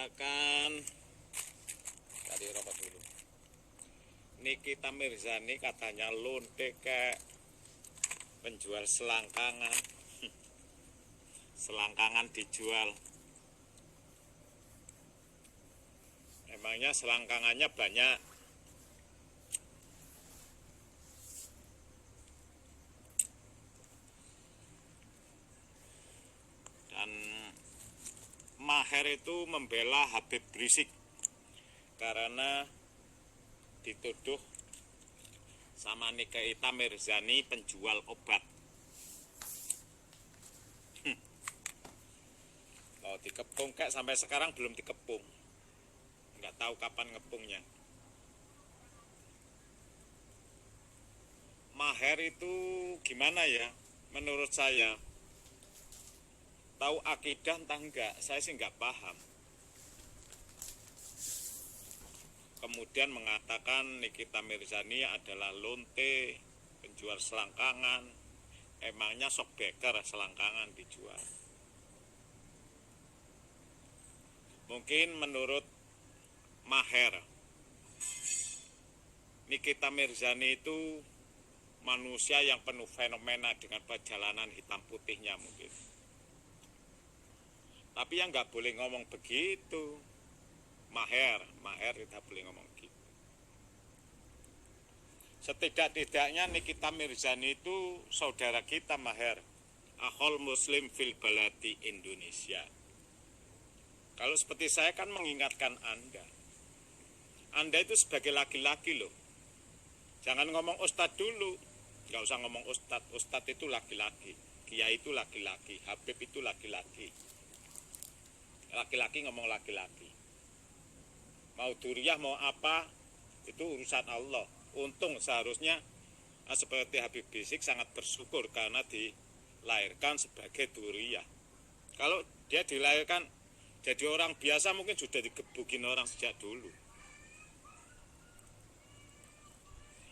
mengatakan tadi rapat dulu. Nikita Mirzani katanya lonte ke penjual selangkangan. Selangkangan dijual. Emangnya selangkangannya banyak. Dan Maher itu membela Habib Rizik karena dituduh sama Nikita Mirzani penjual obat. Kalau dikepung kayak sampai sekarang belum dikepung. Nggak tahu kapan ngepungnya. Maher itu gimana ya? Menurut saya tahu akidah entah enggak, saya sih enggak paham. Kemudian mengatakan Nikita Mirzani adalah lonte, penjual selangkangan. Emangnya sok beker selangkangan dijual. Mungkin menurut Maher, Nikita Mirzani itu manusia yang penuh fenomena dengan perjalanan hitam putihnya mungkin. Tapi yang nggak boleh ngomong begitu. Maher tidak boleh ngomong gitu. Setidak-tidaknya Nikita Mirzani itu saudara kita Maher. Akhul Muslim fil baladi Indonesia. Kalau seperti saya kan mengingatkan Anda. Anda itu sebagai laki-laki loh. Jangan ngomong ustadz dulu. Nggak usah ngomong ustadz. Ustadz itu laki-laki. Kiai itu laki-laki. Habib itu laki-laki. Laki-laki ngomong laki-laki. Mau duriah mau apa itu urusan Allah. Untung seharusnya seperti Habib Rizik sangat bersyukur karena dilahirkan sebagai duriah. Kalau dia dilahirkan jadi orang biasa mungkin sudah digebukin orang sejak dulu.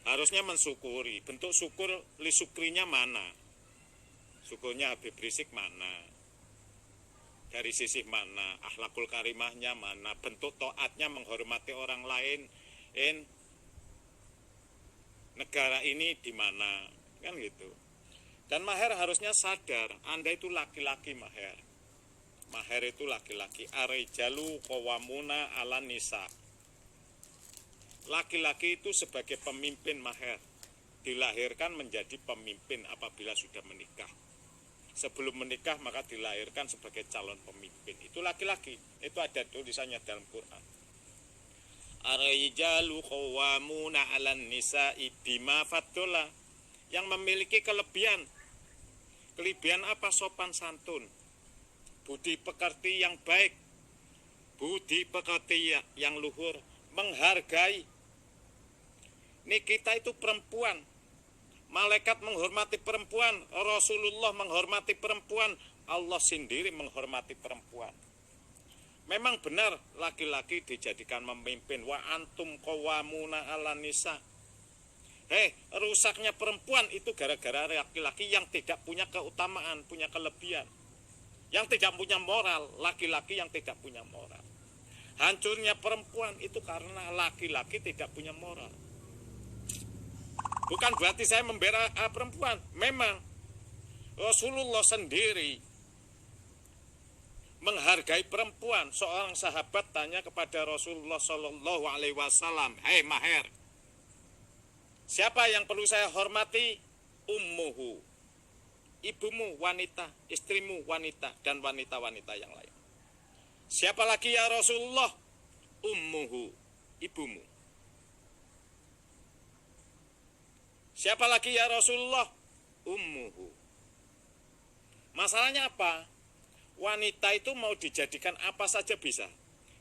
Harusnya mensyukuri. Bentuk syukur li syukrinya mana? Syukurnya Habib Rizik mana? Dari sisi mana, akhlakul karimahnya mana, bentuk taatnya menghormati orang lain, negara ini di mana, kan gitu. Dan Maher harusnya sadar, Anda itu laki-laki Maher. Maher itu laki-laki, ar-rijalu qawwamuna 'alan nisa. Laki-laki itu sebagai pemimpin Maher, dilahirkan menjadi pemimpin apabila sudah menikah. Sebelum menikah maka dilahirkan sebagai calon pemimpin. Itu laki-laki. Itu ada tulisannya dalam Quran. Ar-rijalu qawwamuna 'alan nisa'i bima faddala. Yang memiliki kelebihan. Kelebihan apa? Sopan santun. Budi pekerti yang baik. Budi pekerti yang luhur. Menghargai. Nikita itu perempuan. Malaikat menghormati perempuan, Rasulullah menghormati perempuan, Allah sendiri menghormati perempuan. Memang benar laki-laki dijadikan memimpin. Wa antum qawwamuna 'alan nisa. Rusaknya perempuan itu gara-gara laki-laki yang tidak punya keutamaan, punya kelebihan. Yang tidak punya moral, laki-laki yang tidak punya moral. Hancurnya perempuan itu karena laki-laki tidak punya moral. Bukan berarti saya membela perempuan. Memang Rasulullah sendiri menghargai perempuan. Seorang sahabat tanya kepada Rasulullah Shallallahu Alaihi Wasallam, "Hei Maher, siapa yang perlu saya hormati?" Ummuhu, ibumu wanita, istrimu wanita, dan wanita-wanita yang lain. Siapa lagi ya Rasulullah? Ummuhu, ibumu. Siapa lagi ya Rasulullah? Ummuhu. Masalahnya apa? Wanita itu mau dijadikan apa saja bisa.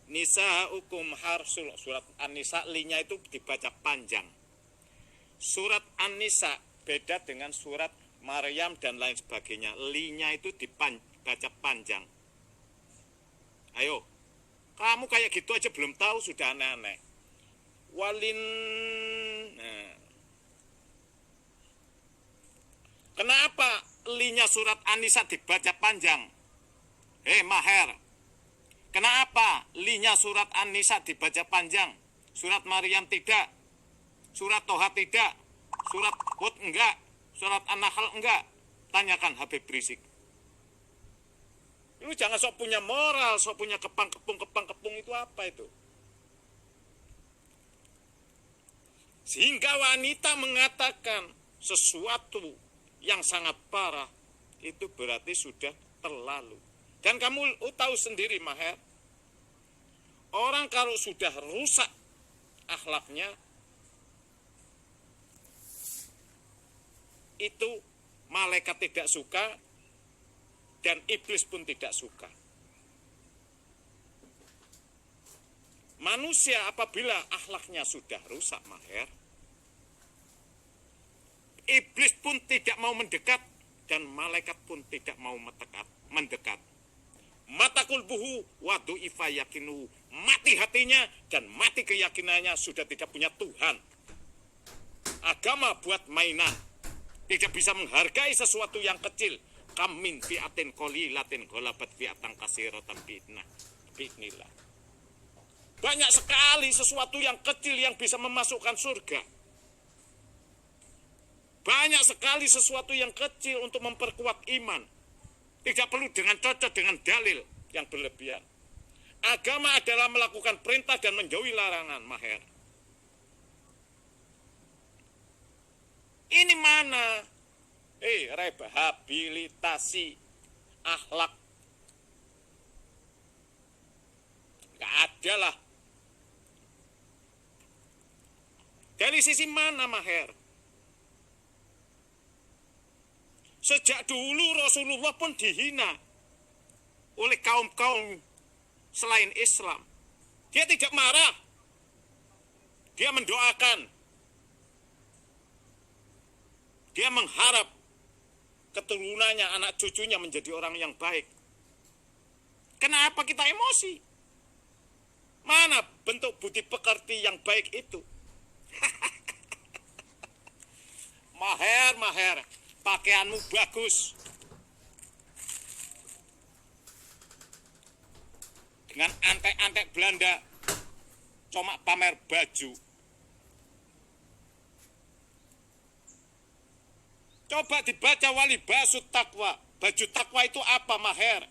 Nisa'ukum harsul. Surat An-Nisa linya itu dibaca panjang. Surat An-Nisa beda dengan surat Maryam dan lain sebagainya. Linya itu dibaca panjang. Ayo, kamu kayak gitu aja belum tahu sudah aneh-aneh. Walin. Kenapa linya surat An-Nisa dibaca panjang? Maher, Kenapa linya surat An-Nisa dibaca panjang, surat Maryam tidak, surat Toha tidak, surat Hud enggak, surat An-Nahl enggak? Tanyakan Habib Rizik. Lu jangan sok punya moral, sok punya kepang-kepung itu apa itu? Sehingga wanita mengatakan sesuatu yang sangat parah, itu berarti sudah terlalu. Dan kamu tahu sendiri, Maher, orang kalau sudah rusak akhlaknya, itu malaikat tidak suka dan iblis pun tidak suka. Manusia apabila akhlaknya sudah rusak, Maher, iblis pun tidak mau mendekat dan malaikat pun tidak mau mendekat. Mata kulbuhu wadu ifa yakinu, mati hatinya dan mati keyakinannya, sudah tidak punya Tuhan. Agama buat mainan, tidak bisa menghargai sesuatu yang kecil. Kamin fi'atin qalilatin ghalabat fi'atan katsiratan bi'nillah. Banyak sekali sesuatu yang kecil yang bisa memasukkan surga. Banyak sekali sesuatu yang kecil untuk memperkuat iman. Tidak perlu dengan cocok dengan dalil yang berlebihan. Agama adalah melakukan perintah dan menjauhi larangan, Maher. Ini mana? Rehabilitasi akhlak. Gak ada lah. Dari sisi mana, Maher? Sejak dulu Rasulullah pun dihina oleh kaum-kaum selain Islam. Dia tidak marah. Dia mendoakan. Dia mengharap keturunannya, anak cucunya menjadi orang yang baik. Kenapa kita emosi? Mana bentuk budi pekerti yang baik itu? Maher, pakaianmu bagus. Dengan antek-antek Belanda, cuma pamer baju. Coba dibaca wali basut takwa. Baju takwa itu apa, Maher?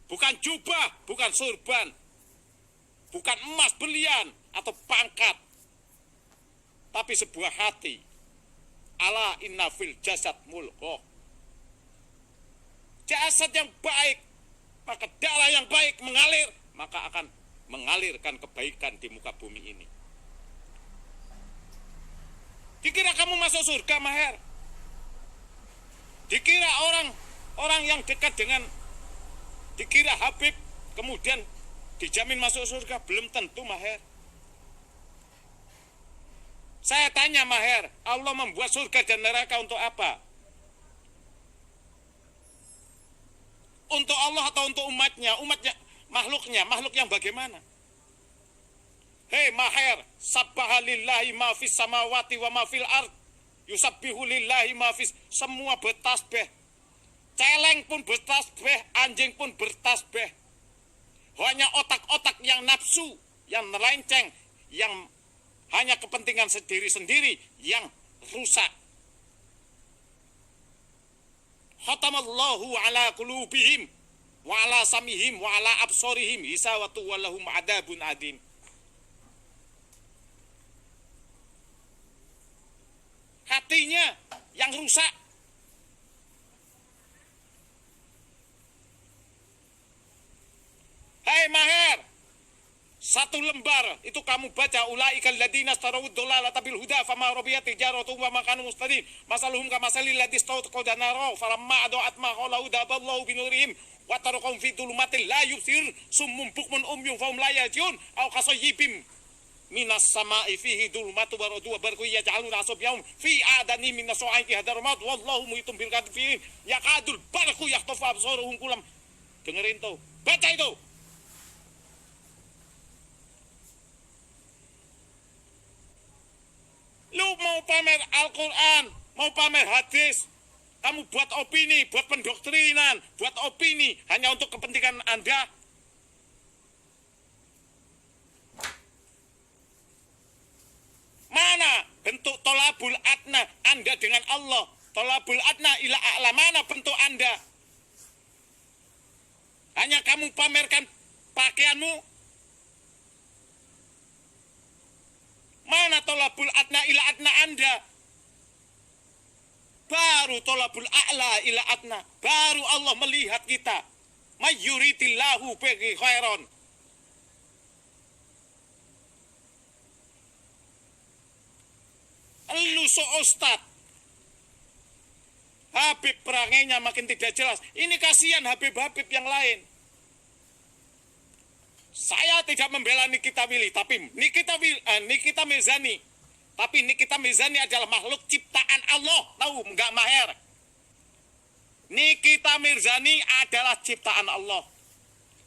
Bukan jubah, bukan surban, bukan emas berlian atau pangkat, tapi sebuah hati. Ala inna fil jasad mulkoh. Jasad yang baik, maka darah yang baik mengalir, maka akan mengalirkan kebaikan di muka bumi ini. Dikira kamu masuk surga, Maher? Dikira orang yang dekat dengan, dikira Habib, kemudian dijamin masuk surga? Belum tentu, Maher. Saya tanya, Maher, Allah membuat surga dan neraka untuk apa? Untuk Allah atau untuk umatnya? Makhluknya, makhluk yang bagaimana? Hei Maher, sabbaha lillahi ma fis samawati wa ma fil ard. Yusabbihu lillahi ma fis, semua bertasbih. Celeng pun bertasbih, anjing pun bertasbih. Hanya otak-otak yang nafsu, yang melenceng, yang hanya kepentingan sendiri-sendiri yang rusak. Khatamallahu ala qulubihim wa ala samihim wa ala absarihim hisawatu wa lahum adabun adim. Hatinya yang rusak. Hai Maher, satu lembar itu kamu baca ulaikal ladina starawud dolalata bil huda fama rabiyat tijaratu wa makanu mustaqim masaluhum kamasalil ladzi stawqada naro falamma adu'at ma qalu daballahu binurihim wa tarakum fi dhulumatil la yubsir summum bukmun umyun fahum la yarjiun aw qasayyibim minas sama'i fihi dhulumatu wa radu wa barqu yaj'aluna asabyahum fi adani minas su'aiki hadarmat wallahu muhitum bil kafirin yaqadul barqu yahtafu absaruhum kulam. Dengerin tuh, baca itu. Lu mau pamer Al-Quran, mau pamer hadis, kamu buat opini, buat pendoktrinan, buat opini hanya untuk kepentingan Anda, tolabul adna Anda dengan Allah. Tolabul adna ila a'la, mana bentuk Anda? Hanya kamu pamerkan pakaianmu? Mana tolabul adna ila adna Anda? Baru tolabul a'la ila adna. Baru Allah melihat kita. Mayyuritillahu bihi khairan. Lu so ustad. Habib perangainya makin tidak jelas. Ini kasihan Habib-Habib yang lain. Saya tidak membela Nikita Willy, tapi Nikita Mirzani. Tapi Nikita Mirzani adalah makhluk ciptaan Allah. Tahu enggak Maher? Nikita Mirzani adalah ciptaan Allah.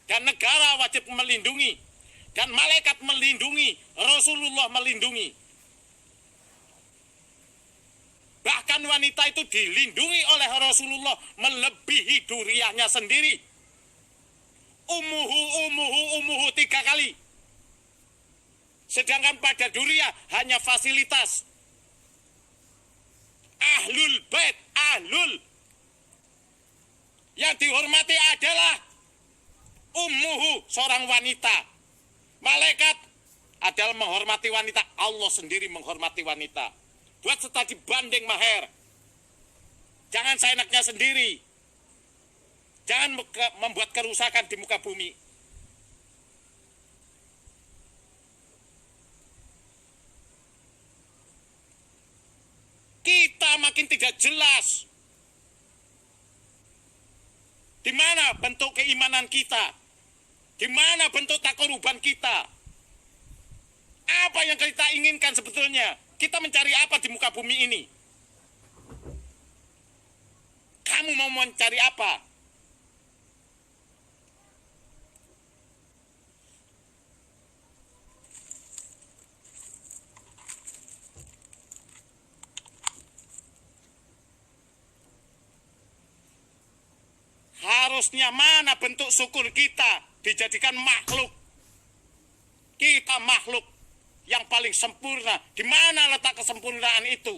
Dan negara wajib melindungi. Dan malaikat melindungi. Rasulullah melindungi. Bahkan wanita itu dilindungi oleh Rasulullah melebihi duriahnya sendiri. Umuhu 3 kali. Sedangkan pada duriah hanya fasilitas. Ahlul bait, ahlul. Yang dihormati adalah umuhu, seorang wanita. Malaikat adalah menghormati wanita. Allah sendiri menghormati wanita. Buat studi banding Maher. Jangan seenaknya sendiri. Jangan membuat kerusakan di muka bumi. Kita makin tidak jelas. Di mana bentuk keimanan kita? Di mana bentuk takoruban kita? Apa yang kita inginkan sebetulnya? Kita mencari apa di muka bumi ini? Kamu mau mencari apa? Harusnya mana bentuk syukur kita dijadikan makhluk. Kita makhluk yang paling sempurna. Di mana letak kesempurnaan itu?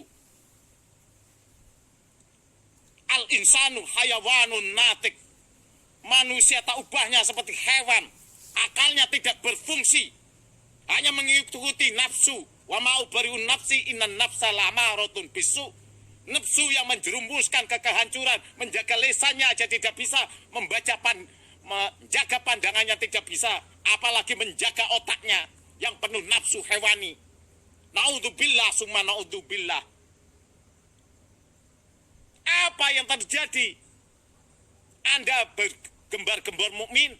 Al-insanu hayawanun natik. Manusia tak ubahnya seperti hewan. Akalnya tidak berfungsi. Hanya mengikuti nafsu. Wa ma'ubariun nafsi innan nafsa la'amaratun bisu. Nafsu yang menjerumuskan ke kehancuran. Menjaga lesannya aja tidak bisa. Menjaga pandangannya tidak bisa. Apalagi menjaga otaknya yang penuh nafsu hewani. Naudzubillah summa naudzubillah. Apa yang terjadi? Anda bergembar-gembor mukmin.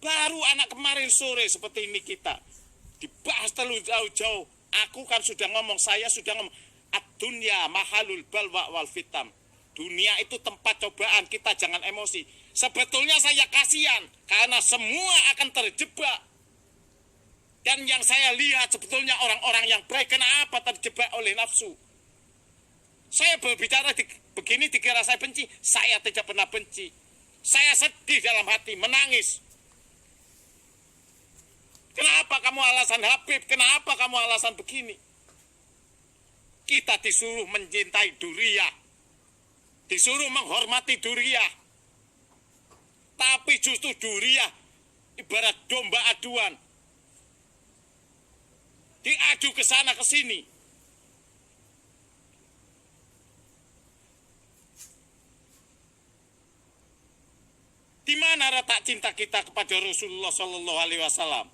Baru anak kemarin sore seperti ini kita dibahas terlalu jauh-jauh. Aku kan sudah ngomong, saya sudah ngomong. Ad-dunya mahalul balwa wal fitam. Dunia itu tempat cobaan, kita jangan emosi. Sebetulnya saya kasihan karena semua akan terjebak. Dan yang saya lihat sebetulnya orang-orang yang baik, kenapa terjebak oleh nafsu? Saya berbicara begini dikira saya benci. Saya tidak pernah benci. Saya sedih dalam hati, menangis. Kenapa kamu alasan Habib? Kenapa kamu alasan begini? Kita disuruh mencintai duriah. Disuruh menghormati duriah. Tapi justru duriah ibarat domba aduan. Diadu ke sana ke sini. Di mana letak cinta kita kepada Rasulullah Shallallahu Alaihi Wasallam?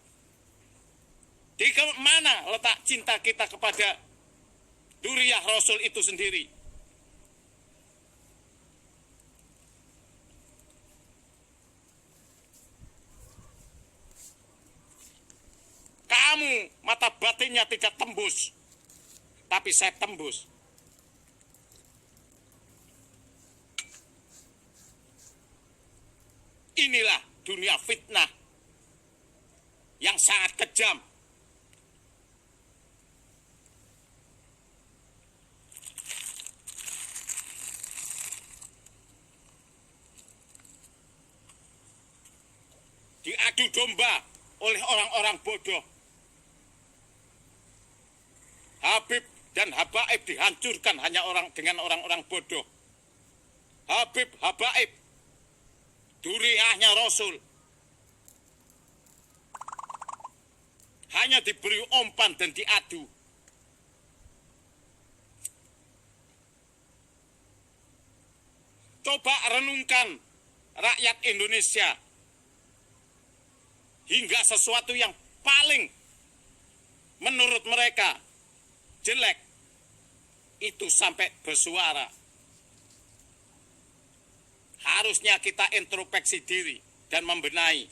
Di mana letak cinta kita kepada duriah Rasul itu sendiri? Kamu mata batinnya tidak tembus, tapi saya tembus. Inilah dunia fitnah yang sangat kejam. oleh orang-orang bodoh. Habib dan Habaib dihancurkan hanya dengan orang-orang bodoh. Habib, Habaib, duriahnya Rasul, hanya diberi umpan dan diadu. Coba renungkan rakyat Indonesia hingga sesuatu yang paling menurut mereka jelek itu sampai bersuara. Harusnya kita introspeksi diri dan membenahi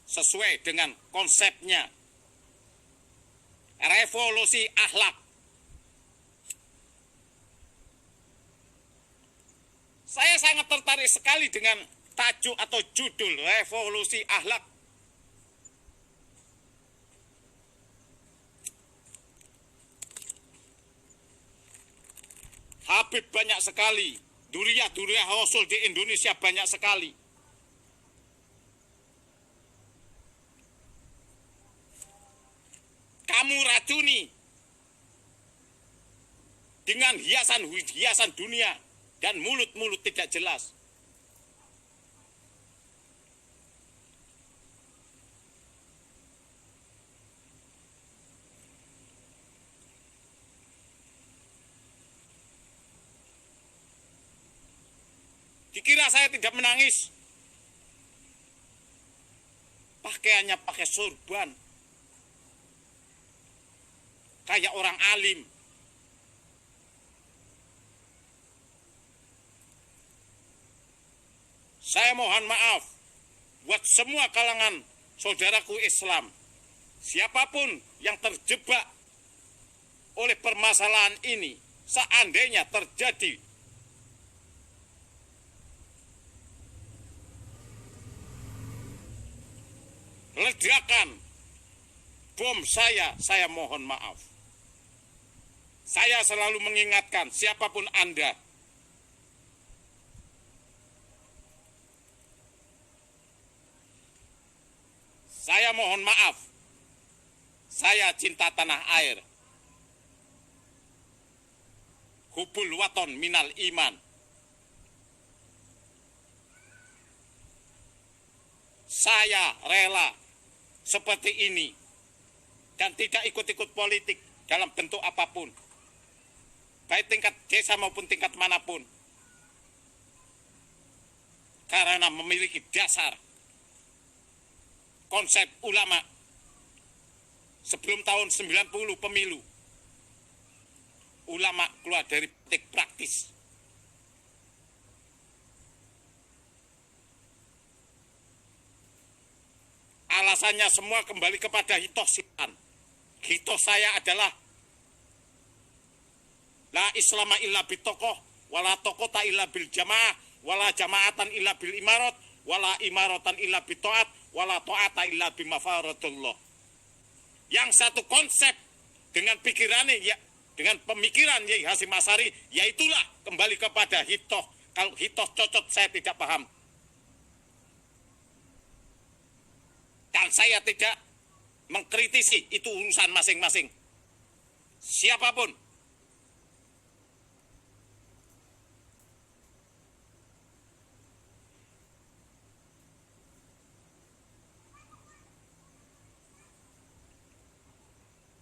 sesuai dengan konsepnya. Revolusi akhlak. Saya sangat tertarik sekali dengan tajuk atau judul revolusi akhlak. Habib banyak sekali, duriah Rasul di Indonesia banyak sekali. Kamu racuni dengan hiasan dunia dan mulut-mulut tidak jelas. Dikira saya tidak menangis. Pakaiannya pakai sorban. Kayak orang alim. Saya mohon maaf buat semua kalangan saudaraku Islam. Siapapun yang terjebak oleh permasalahan ini, seandainya terjadi ledakan bom saya mohon maaf. Saya selalu mengingatkan siapapun Anda, saya mohon maaf. Saya cinta tanah air. Hubul waton minal iman. Saya rela seperti ini dan tidak ikut-ikut politik dalam bentuk apapun, baik tingkat desa maupun tingkat manapun, karena memiliki dasar konsep ulama sebelum tahun 90 pemilu. Ulama keluar dari politik praktis. Alasannya semua kembali kepada hitos sitan. Hitos saya adalah la islama illa bitokoh, wala tokota illa bil jamaah, wala jamaatan illa bil imarat, wala imaratan illa bitoat, wala to'ata illa bimafaratullah. Yang satu konsep dengan pikirannya, ya, dengan pemikiran Yai Hasyim Asy'ari, yaitulah kembali kepada hitos. Kalau hitos cocok saya tidak paham. Dan saya tidak mengkritisi, itu urusan masing-masing. Siapapun.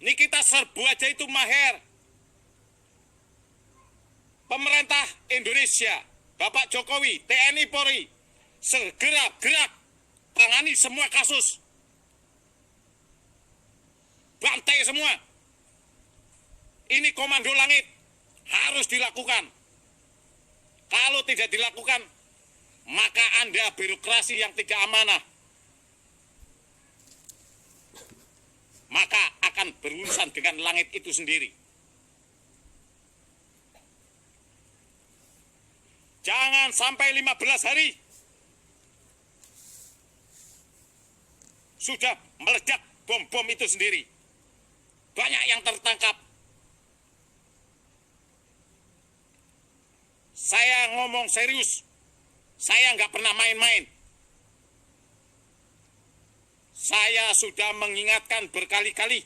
Ini kita serbu aja itu maher. Pemerintah Indonesia, Bapak Jokowi, TNI Polri, segera gerak tangani semua kasus. Bantai semua. Ini komando langit harus dilakukan. Kalau tidak dilakukan, maka Anda birokrasi yang tidak amanah. Maka akan berurusan dengan langit itu sendiri. Jangan sampai 15 hari sudah meledak bom-bom itu sendiri. Banyak yang tertangkap. Saya ngomong serius. Saya nggak pernah main-main. Saya sudah mengingatkan berkali-kali.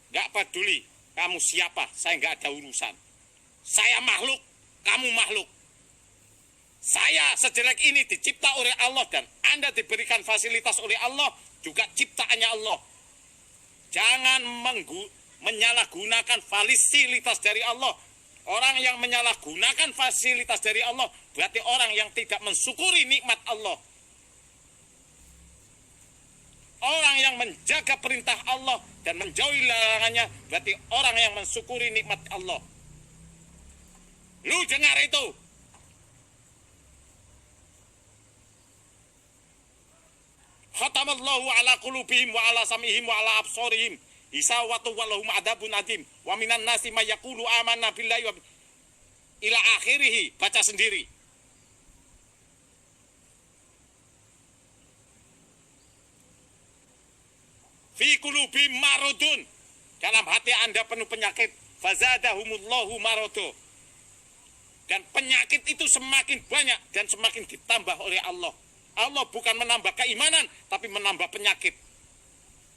Gak peduli kamu siapa, saya gak ada urusan. Saya makhluk, kamu makhluk. Saya sejelek ini dicipta oleh Allah dan Anda diberikan fasilitas oleh Allah, juga ciptaannya Allah. Jangan menyalahgunakan fasilitas dari Allah. Orang yang menyalahgunakan fasilitas dari Allah berarti orang yang tidak mensyukuri nikmat Allah. Orang yang menjaga perintah Allah dan menjauhi larangannya berarti orang yang mensyukuri nikmat Allah. Lu dengar itu? Khatamallahu ala qulubihim wa ala sam'ihim wa ala absarihim isawatu walahum adabun adim wa minan nasi may yaqulu amanna billahi wa ila akhirih. Baca sendiri. Fi qulubihim maradun, dalam hati Anda penuh penyakit, fazadahumullahu maradu, dan penyakit itu semakin banyak dan semakin ditambah oleh Allah. Allah bukan menambah keimanan, tapi menambah penyakit.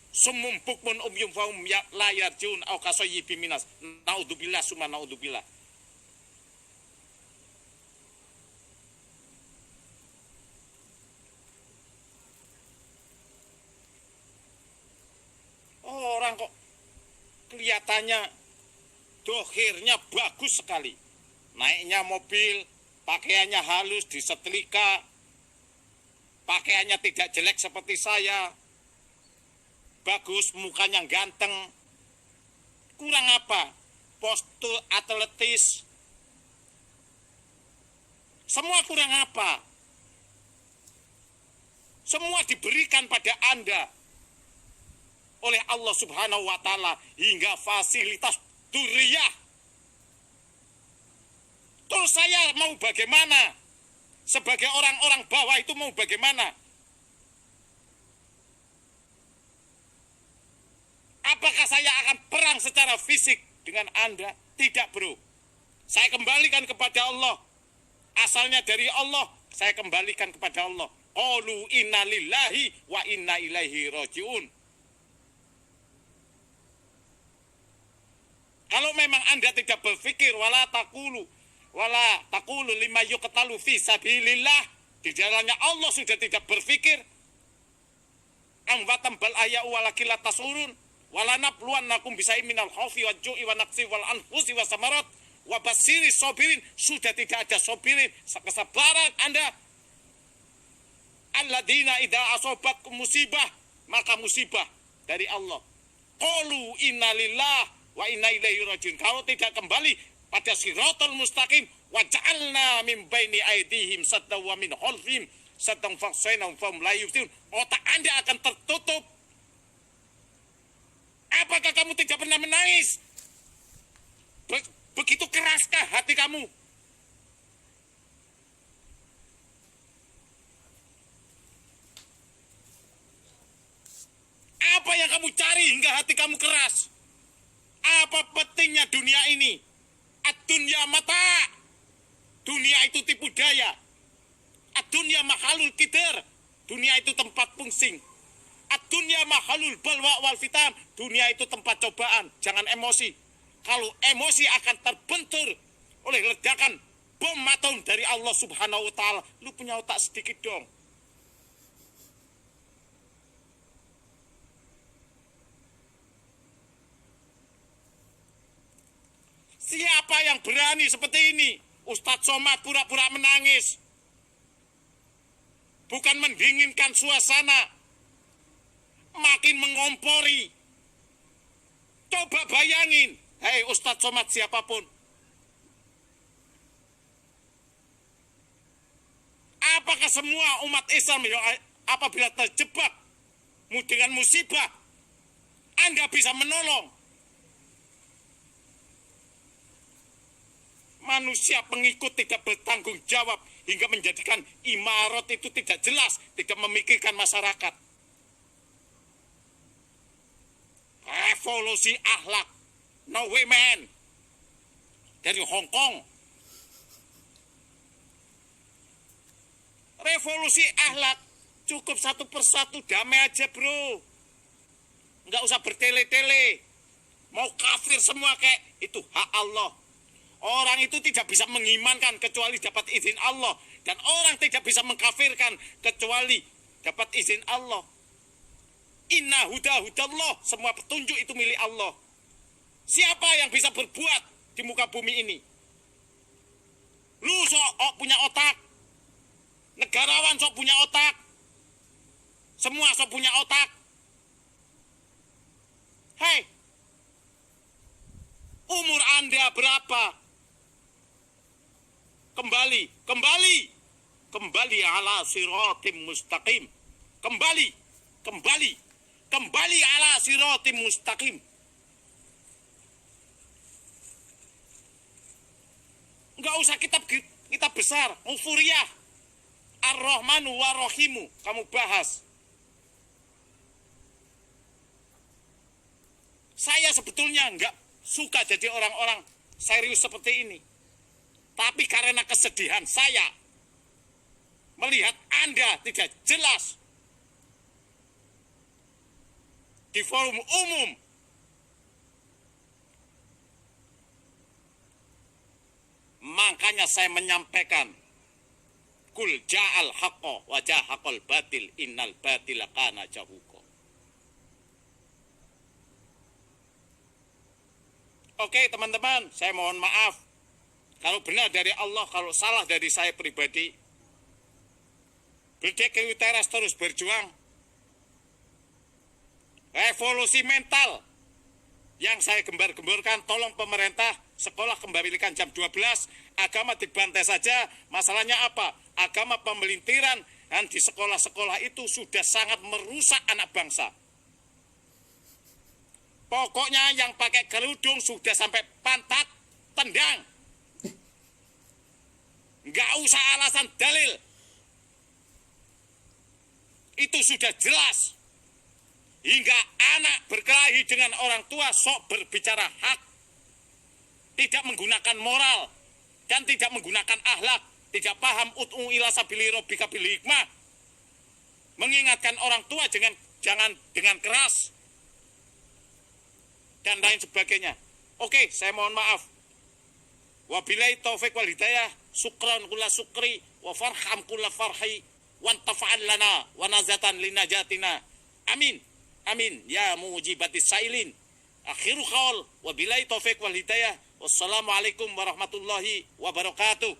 Sumum bukmun umyum fahum la yarjiun au kasayyibim minas. Naudzubillah summa naudzubillah. Orang kok kelihatannya dohirnya bagus sekali. Naiknya mobil, pakaiannya halus, disetrika, pakaiannya tidak jelek seperti saya, bagus, mukanya ganteng. Kurang apa? Postur atletis. Semua kurang apa? Semua diberikan pada Anda oleh Allah Subhanahu wa Ta'ala, hingga fasilitas duriyah. Terus saya mau bagaimana? Sebagai orang-orang bawah itu mau bagaimana? Apakah saya akan perang secara fisik dengan Anda? Tidak, bro. Saya kembalikan kepada Allah. Asalnya dari Allah, saya kembalikan kepada Allah. Qalu inna lillahi wa inna ilaihi rajiun. Kalau memang Anda tidak berpikir wala taqulu lima yuqtalu fi sabilillah, di jalannya Allah sudah tidak berpikir. Amwatam bal ahya'u walakin la tashurun. Wala nabluwannakum bisa'in minal khaufi wal ju'i wa naqsi wal anfusi was samarat wa basiris sabirin. Sudah tidak ada sabirin, kesabaran Anda. Alladzina idza asobatkum musibah, maka musibah dari Allah. Qalu inna lillahi wa inna ilaihi rajiun. Kalau tidak kembali pada siratal mustaqim, wa ja'alna min baini aydihim sadda wa min khalfihim saddan fa'sainahum fahum la yubsirun. Otak Anda akan tertutup. Apakah kamu tidak pernah menangis? Begitu keraskah hati kamu? Apa yang kamu cari hingga hati kamu keras? Apa pentingnya dunia ini? Ad-dunya mata. Dunia itu tipu daya. Ad-dunya mahalul kidar. Dunia itu tempat pungsing. Ad-dunya mahalul balwa wal fitan. Dunia itu tempat cobaan. Jangan emosi. Kalau emosi akan terbentur oleh ledakan bom atom dari Allah Subhanahu wa Ta'ala. Lu punya otak sedikit dong. Siapa yang berani seperti ini? Ustadz Somad pura-pura menangis. Bukan mendinginkan suasana, makin mengompori. Coba bayangin, hei Ustadz Somad siapapun. Apakah semua umat Islam apabila terjebak dengan musibah, Anda bisa menolong? Manusia pengikut tidak bertanggung jawab hingga menjadikan imarat itu tidak jelas, tidak memikirkan masyarakat. Revolusi akhlak, no way man, dari Hong Kong. Revolusi akhlak cukup satu persatu, damai aja bro. Nggak usah bertele-tele. Mau kafir semua kayak itu hak Allah. Orang itu tidak bisa mengimankan kecuali dapat izin Allah. Dan orang tidak bisa mengkafirkan kecuali dapat izin Allah. Inna hudallah, semua petunjuk itu milik Allah. Siapa yang bisa berbuat di muka bumi ini? Lu sok punya otak. Negarawan sok punya otak. Semua sok punya otak. Hei, umur Anda berapa? Kembali ala siratim mustaqim. Kembali ala siratim mustaqim. Enggak usah kitab besar, Mufuriyah, Ar-Rahmanu wa-Rahimu kamu bahas. Saya sebetulnya enggak suka jadi orang-orang serius seperti ini. Tapi karena kesedihan saya melihat Anda tidak jelas di forum umum, makanya saya menyampaikan kul ja'al haqqa wa jahaqal batil innal batila kana zahuqa. Oke teman-teman, saya mohon maaf kalau benar dari Allah, kalau salah dari saya pribadi. Berdeka Teras terus berjuang. Revolusi mental yang saya gembar-gemborkan, tolong pemerintah sekolah kembalikan jam 12, agama dibantai saja. Masalahnya apa? Agama pemelintiran dan di sekolah-sekolah itu sudah sangat merusak anak bangsa. Pokoknya yang pakai kerudung sudah sampai pantat, tendang. Nggak usah alasan dalil. Itu sudah jelas. Hingga anak berkelahi dengan orang tua sok berbicara hak. Tidak menggunakan moral. Dan tidak menggunakan akhlak. Tidak paham ud'u ila sabili rabbika bil hikmah. Mengingatkan orang tua jangan dengan keras. Dan lain sebagainya. Oke, saya mohon maaf. Wabillahi taufiq wal hidayah. Syukran kula syukri wa farham kula farhi wa antafa'an lana wa nazatan linajatina. Amin. Amin ya mujibatis sailin. Akhiru qaul wabillahi taufiq wal hidayah. Wassalamualaikum warahmatullahi wabarakatuh.